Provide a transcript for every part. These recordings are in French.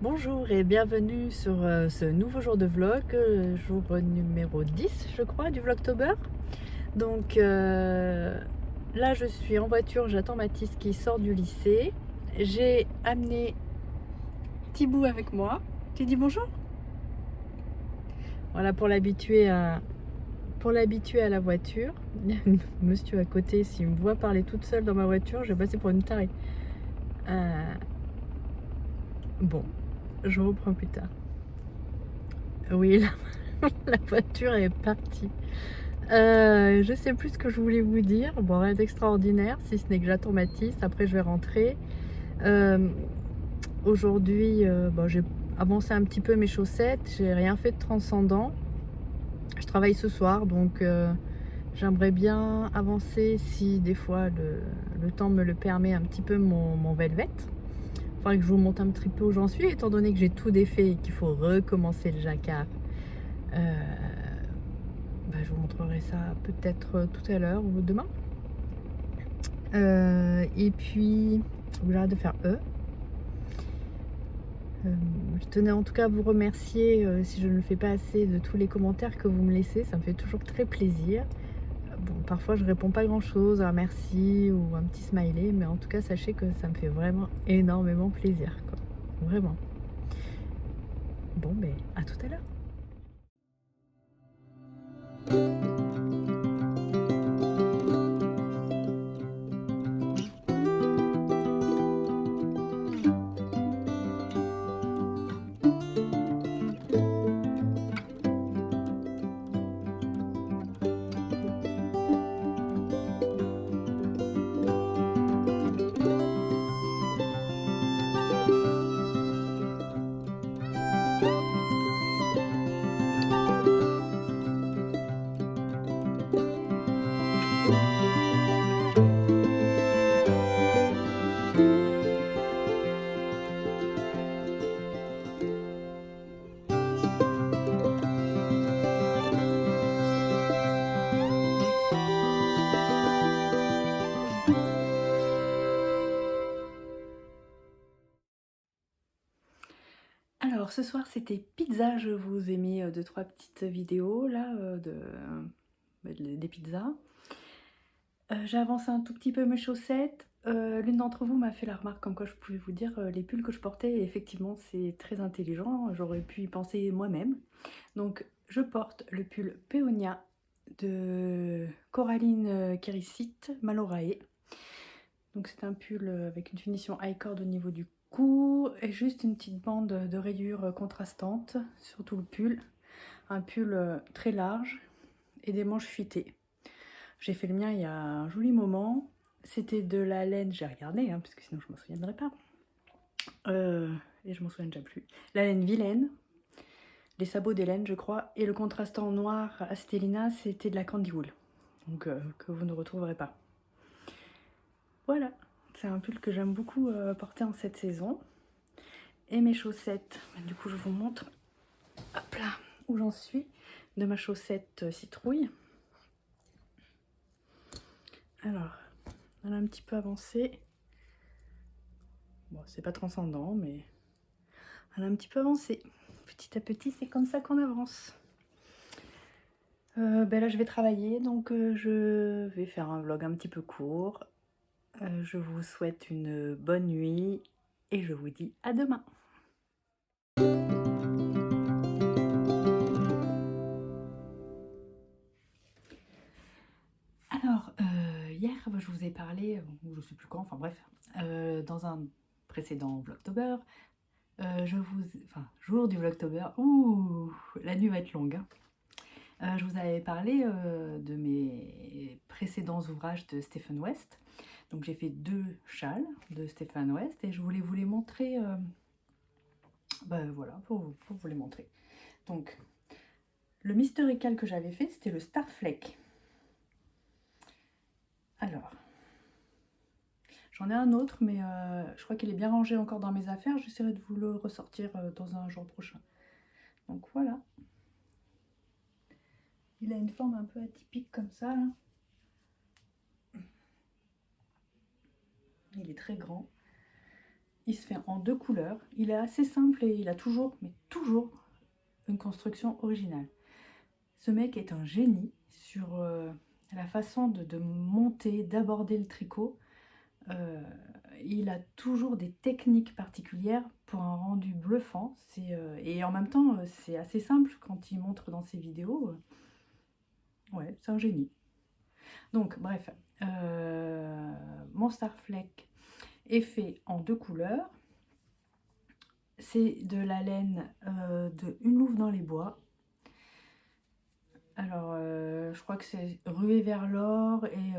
Bonjour et bienvenue sur ce nouveau jour de vlog, jour numéro 10 je crois du Vlogtober. Donc là je suis en voiture, j'attends Mathis qui sort du lycée. J'ai amené Thibaut avec moi. Tu dis bonjour? Voilà pour l'habituer à la voiture. Il y a un monsieur à côté, s'il me voit parler toute seule dans ma voiture, je vais passer pour une tarée. Bon, je reprends plus tard. Oui, la voiture est partie. Je sais plus ce que je voulais vous dire. Bon, rien d'extraordinaire, si ce n'est que j'attends Mathis. Après, je vais rentrer. Euh, Aujourd'hui, bon, j'ai avancé un petit peu mes chaussettes. J'ai rien fait de transcendant. Je travaille ce soir, donc j'aimerais bien avancer, si des fois le temps me le permet, un petit peu mon velvet. Il faudrait que je vous montre un petit peu où j'en suis, étant donné que j'ai tout défait et qu'il faut recommencer le jacquard. Je vous montrerai ça peut-être tout à l'heure ou demain. Et puis, j'arrête de faire je tenais en tout cas à vous remercier, si je ne le fais pas assez, de tous les commentaires que vous me laissez. Ça me fait toujours très plaisir. Bon, parfois je réponds pas grand chose, un merci ou un petit smiley, mais en tout cas sachez que ça me fait vraiment énormément plaisir, quoi. Vraiment. Bon, ben à tout à l'heure. Alors ce soir c'était pizza, je vous ai mis 2-3 petites vidéos là des pizzas. J'ai avancé un tout petit peu mes chaussettes. L'une d'entre vous m'a fait la remarque comme quoi je pouvais vous dire les pulls que je portais, et effectivement c'est très intelligent, j'aurais pu y penser moi-même. Donc je porte le pull Peonia de Coraline Kérissit Malorae. Donc c'est un pull avec une finition high cord au niveau du cou et juste une petite bande de rayures contrastantes sur tout le pull. Un pull très large et des manches fuitées. J'ai fait le mien il y a un joli moment. C'était de la laine, j'ai regardé, hein, parce que sinon je m'en souviendrai pas. Et je m'en souviens déjà plus. La laine vilaine, les sabots des laines, je crois, et le contrastant noir Astelina, c'était de la candy wool, donc que vous ne retrouverez pas. Voilà, c'est un pull que j'aime beaucoup porter en cette saison. Et mes chaussettes, du coup je vous montre, hop là, où j'en suis, de ma chaussette citrouille. Alors, elle a un petit peu avancé. Bon, c'est pas transcendant, mais elle a un petit peu avancé. Petit à petit, c'est comme ça qu'on avance. Là, je vais travailler, donc je vais faire un vlog un petit peu court. Je vous souhaite une bonne nuit et je vous dis à demain. Alors, hier, je vous ai parlé, ou je sais plus quand, enfin bref, dans un précédent Vlogtober, jour du Vlogtober, ouh, la nuit va être longue, hein. Je vous avais parlé de mes précédents ouvrages de Stephen West. Donc j'ai fait 2 châles de Stephen West et je voulais vous les montrer, voilà, pour vous les montrer. Donc, le Mystical que j'avais fait, c'était le Starfleck. Alors, j'en ai un autre, mais je crois qu'il est bien rangé encore dans mes affaires. J'essaierai de vous le ressortir dans un jour prochain. Donc voilà. Il a une forme un peu atypique comme ça, là. Il est très grand. il se fait en 2 couleurs. Il est assez simple et il a toujours, mais toujours, une construction originale. Ce mec est un génie sur la façon de monter, d'aborder le tricot. Il a toujours des techniques particulières pour un rendu bluffant. Et en même temps, c'est assez simple quand il montre dans ses vidéos. Ouais, c'est un génie. Donc, bref, mon Starfleck est fait en 2 couleurs. C'est de la laine de Une Louve dans les bois. Alors, je crois que c'est Ruée vers l'or et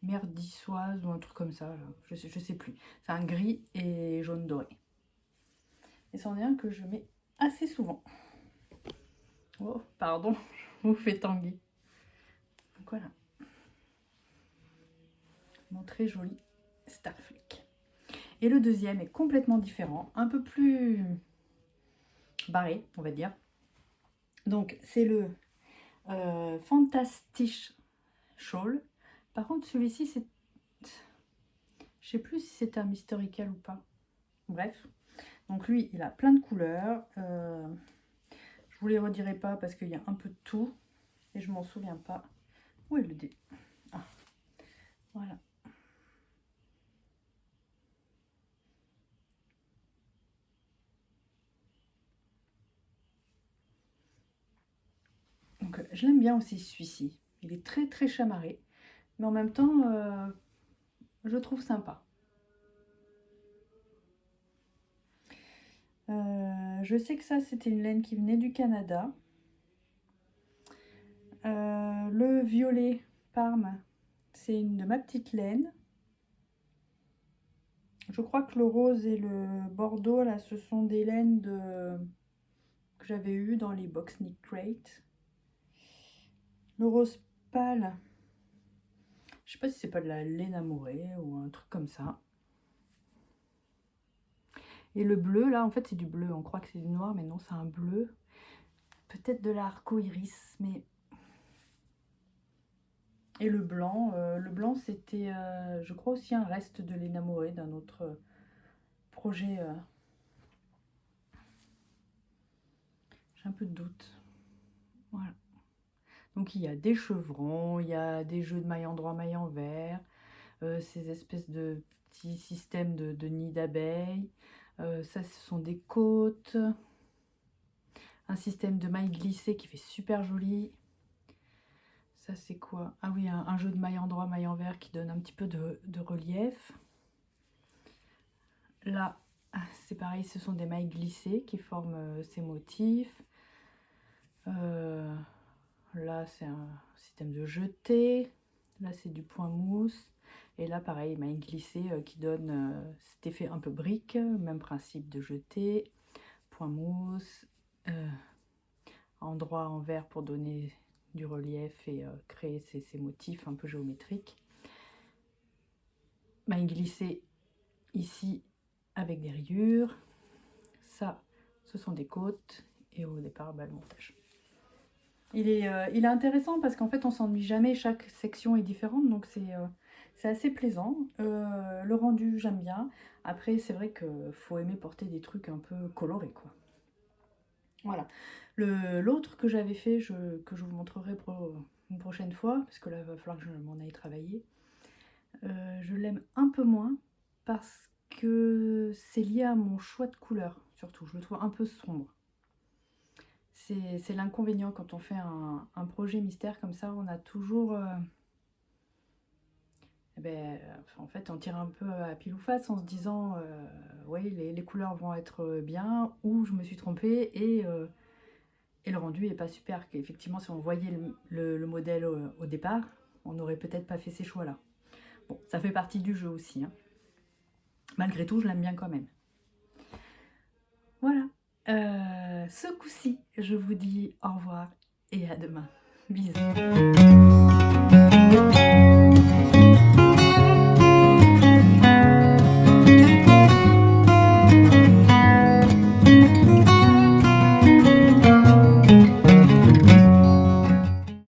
Merdissoise ou un truc comme ça. Là. Je sais plus. C'est un gris et jaune doré. Et c'en est un que je mets assez souvent. Oh, pardon, je vous fais tanguer. Donc voilà. Mon très joli Starfleck. Et le deuxième est complètement différent, un peu plus barré, on va dire. Donc, c'est le Fantastisch Shawl. Par contre, celui-ci, c'est... Je sais plus si c'est un historical ou pas. Bref. Donc lui, il a plein de couleurs. Je vous les redirai pas parce qu'il y a un peu de tout. Et je m'en souviens pas. Où est le dé? Ah, voilà. Donc je l'aime bien aussi celui-ci. Il est très très chamarré. Mais en même temps, je le trouve sympa. Je sais que ça, c'était une laine qui venait du Canada. Le violet Parme, c'est une de ma petite laine. Je crois que le rose et le bordeaux, là, ce sont des laines que j'avais eues dans les box knit crate. Le rose pâle, je sais pas si c'est pas de la laine amourée ou un truc comme ça. Et le bleu, là, en fait, c'est du bleu. On croit que c'est du noir, mais non, c'est un bleu. Peut-être de l'arc-iris, mais... Et le blanc c'était, je crois aussi un reste de laine amourée d'un autre projet. J'ai un peu de doute. Voilà. Donc il y a des chevrons, il y a des jeux de mailles endroit, mailles envers, ces espèces de petits systèmes de nids d'abeilles. Ça, ce sont des côtes. Un système de mailles glissées qui fait super joli. Ça, c'est quoi? Ah oui, un jeu de mailles endroit, mailles envers qui donne un petit peu de relief. Là, c'est pareil, ce sont des mailles glissées qui forment ces motifs. Là, c'est un système de jeté. Là, c'est du point mousse. Et là, pareil, mailles glissées qui donne cet effet un peu brique. Même principe de jeté. Point mousse. Endroit envers pour donner du relief et créer ces motifs un peu géométriques. Mailles glissées ici avec des rayures. Ça, ce sont des côtes. Et au départ, le montage. Il est intéressant parce qu'en fait on s'ennuie jamais, chaque section est différente, donc c'est assez plaisant. Le rendu j'aime bien. Après c'est vrai qu'il faut aimer porter des trucs un peu colorés quoi. Voilà. L'autre que j'avais fait, que je vous montrerai pour une prochaine fois, parce que là il va falloir que je m'en aille travailler. Je l'aime un peu moins parce que c'est lié à mon choix de couleur surtout, je le trouve un peu sombre. C'est l'inconvénient quand on fait un projet mystère comme ça, on a toujours... en fait, on tire un peu à pile ou face en se disant oui, les couleurs vont être bien, ou je me suis trompée et le rendu est pas super. Effectivement, si on voyait le modèle au départ, on n'aurait peut-être pas fait ces choix-là. Bon, ça fait partie du jeu aussi. Hein. Malgré tout, je l'aime bien quand même. Voilà. Ce coup-ci, je vous dis au revoir et à demain. Bisous.